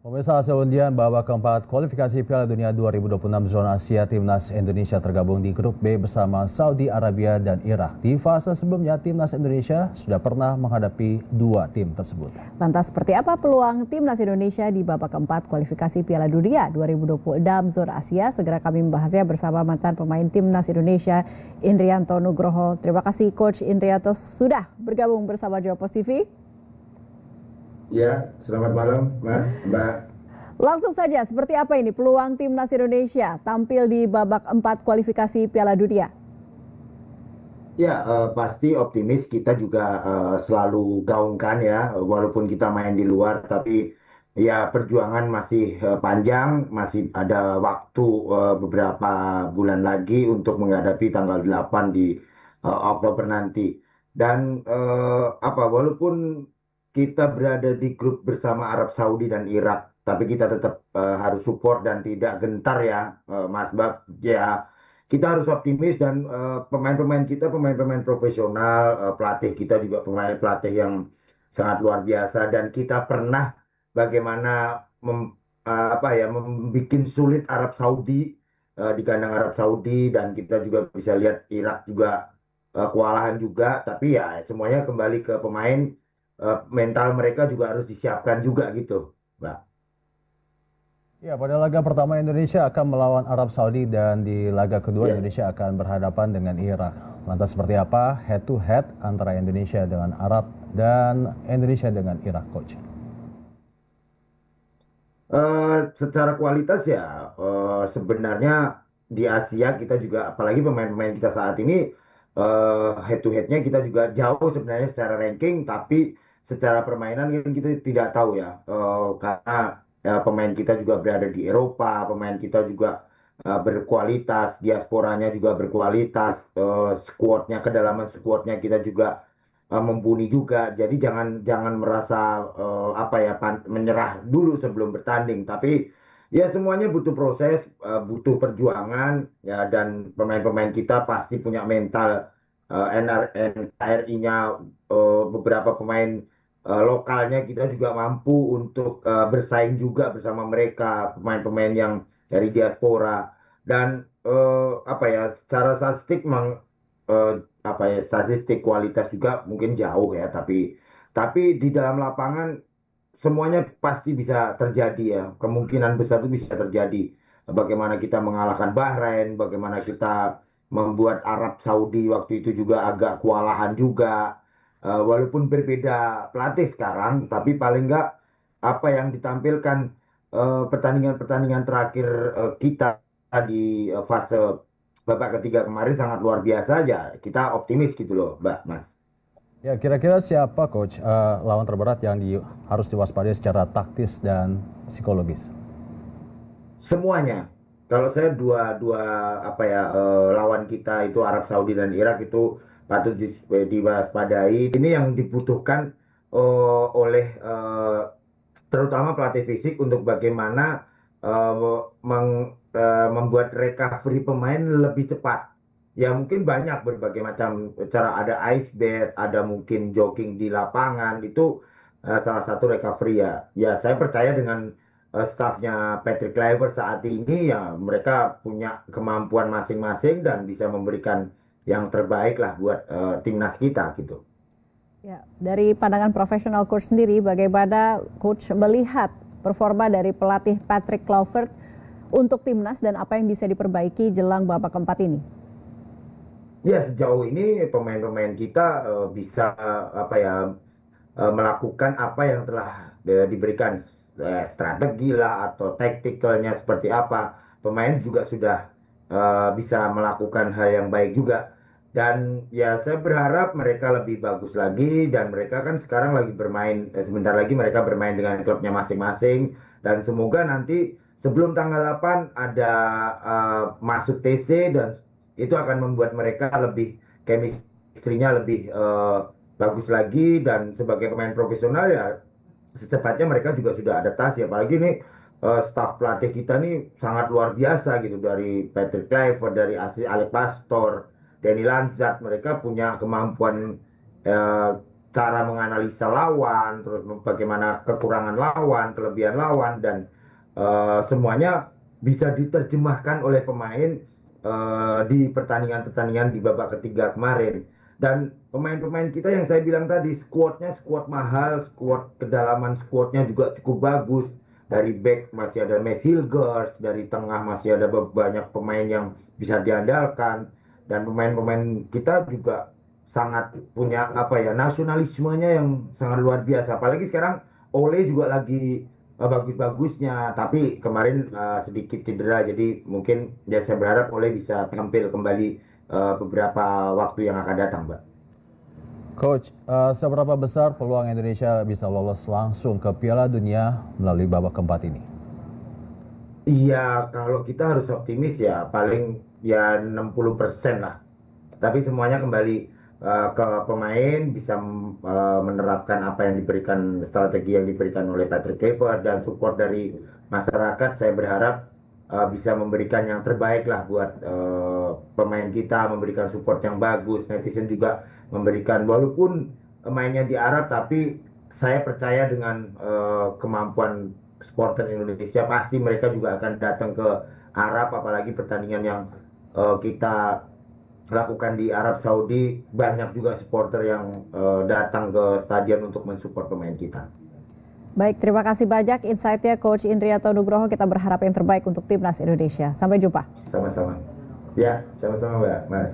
Pemirsa, hasil undian babak keempat kualifikasi Piala Dunia 2026 zona Asia, Timnas Indonesia tergabung di grup B bersama Saudi Arabia dan Irak. Di fase sebelumnya, Timnas Indonesia sudah pernah menghadapi dua tim tersebut. Lantas seperti apa peluang Timnas Indonesia di babak keempat kualifikasi Piala Dunia 2026 zona Asia? Segera kami membahasnya bersama mantan pemain Timnas Indonesia, Indrianto Nugroho. Terima kasih Coach Indrianto sudah bergabung bersama Jawapos TV. Ya, selamat malam Mas, Mbak. Langsung saja, seperti apa ini peluang Timnas Indonesia tampil di babak 4 kualifikasi Piala Dunia? Ya, pasti optimis, kita juga selalu gaungkan ya, walaupun kita main di luar, tapi ya perjuangan masih panjang, masih ada waktu beberapa bulan lagi untuk menghadapi tanggal 8 di Oktober nanti. Dan walaupun kita berada di grup bersama Arab Saudi dan Irak, tapi kita tetap harus support dan tidak gentar ya, Mas Bab. Ya, kita harus optimis dan pemain-pemain kita pemain-pemain profesional, pelatih kita juga pemain pelatih yang sangat luar biasa dan kita pernah bagaimana membuat sulit Arab Saudi di kandang Arab Saudi dan kita juga bisa lihat Irak juga kewalahan juga, tapi ya semuanya kembali ke pemain. Mental mereka juga harus disiapkan juga gitu, Mbak. Ya, pada laga pertama Indonesia akan melawan Arab Saudi dan di laga kedua Indonesia akan berhadapan dengan Irak. Lantas seperti apa head to head antara Indonesia dengan Arab dan Indonesia dengan Irak, Coach? Secara kualitas ya sebenarnya di Asia kita juga, apalagi pemain-pemain kita saat ini head to headnya kita juga jauh sebenarnya secara ranking, tapi secara permainan kan kita tidak tahu ya, karena pemain kita juga berada di Eropa, pemain kita juga berkualitas, diasporanya juga berkualitas, squadnya, kedalaman squadnya kita juga mumpuni juga. Jadi jangan merasa menyerah dulu sebelum bertanding, tapi ya semuanya butuh proses, butuh perjuangan ya, dan pemain-pemain kita pasti punya mental. NKRI-nya, beberapa pemain lokalnya kita juga mampu untuk bersaing juga bersama mereka, pemain-pemain yang dari diaspora. Dan secara statistik statistik kualitas juga mungkin jauh ya, tapi di dalam lapangan semuanya pasti bisa terjadi ya, kemungkinan besar itu bisa terjadi. Bagaimana kita mengalahkan Bahrain, bagaimana kita membuat Arab Saudi waktu itu juga agak kewalahan juga. Walaupun berbeda pelatih sekarang, tapi paling nggak apa yang ditampilkan pertandingan-pertandingan terakhir kita di fase babak ketiga kemarin sangat luar biasa aja. Kita optimis gitu loh, Mbak, Mas. Ya, kira-kira siapa Coach lawan terberat yang harus diwaspadai secara taktis dan psikologis? Semuanya. Kalau saya lawan kita itu Arab Saudi dan Irak itu patut diwaspadai. Ini yang dibutuhkan oleh terutama pelatih fisik untuk bagaimana membuat recovery pemain lebih cepat. Ya mungkin banyak berbagai macam cara, ada ice bath, ada mungkin jogging di lapangan, itu salah satu recovery ya. Ya saya percaya dengan staffnya Patrick Kluivert saat ini ya, mereka punya kemampuan masing-masing dan bisa memberikan yang terbaik lah buat timnas kita gitu. Ya, dari pandangan profesional coach sendiri, bagaimana coach melihat performa dari pelatih Patrick Kluivert untuk timnas dan apa yang bisa diperbaiki jelang babak keempat ini? Ya, sejauh ini pemain-pemain kita bisa melakukan apa yang telah diberikan, strategi lah atau taktikalnya seperti apa. Pemain juga sudah bisa melakukan hal yang baik juga. Dan ya saya berharap mereka lebih bagus lagi, dan mereka kan sekarang lagi bermain, sebentar lagi mereka bermain dengan klubnya masing-masing, dan semoga nanti sebelum tanggal 8 ada masuk TC, dan itu akan membuat mereka lebih chemistry-nya lebih bagus lagi, dan sebagai pemain profesional ya secepatnya mereka juga sudah adaptasi. Apalagi nih staf pelatih kita nih sangat luar biasa gitu, dari Patrick Kluivert, dari Alex Pastor, Danny Lanzat, mereka punya kemampuan cara menganalisa lawan, terus bagaimana kekurangan lawan, kelebihan lawan, dan semuanya bisa diterjemahkan oleh pemain di pertandingan-pertandingan di babak ketiga kemarin. Dan pemain-pemain kita yang saya bilang tadi, skuadnya skuad mahal, skuad kedalaman skuadnya juga cukup bagus. Dari back masih ada Messilgers, dari tengah masih ada banyak pemain yang bisa diandalkan, dan pemain-pemain kita juga sangat punya apa ya, nasionalismenya yang sangat luar biasa. Apalagi sekarang Ole juga lagi bagus-bagusnya, tapi kemarin sedikit cedera, jadi mungkin ya saya berharap Ole bisa tampil kembali beberapa waktu yang akan datang, Mbak. Coach, seberapa besar peluang Indonesia bisa lolos langsung ke Piala Dunia melalui babak keempat ini? Iya, kalau kita harus optimis ya paling ya 60% lah. Tapi semuanya kembali ke pemain, bisa menerapkan apa yang diberikan, strategi yang diberikan oleh Patrick Kluivert, dan support dari masyarakat. Saya berharap bisa memberikan yang terbaik lah buat pemain kita, memberikan support yang bagus. Netizen juga memberikan, walaupun mainnya di Arab, tapi saya percaya dengan kemampuan supporter Indonesia, pasti mereka juga akan datang ke Arab, apalagi pertandingan yang kita lakukan di Arab Saudi. Banyak juga supporter yang datang ke stadion untuk mensupport pemain kita. Baik, terima kasih banyak insight-nya Coach Indrianto Nugroho. Kita berharap yang terbaik untuk Timnas Indonesia. Sampai jumpa. Sama-sama. Ya, sama-sama Mbak, Mas.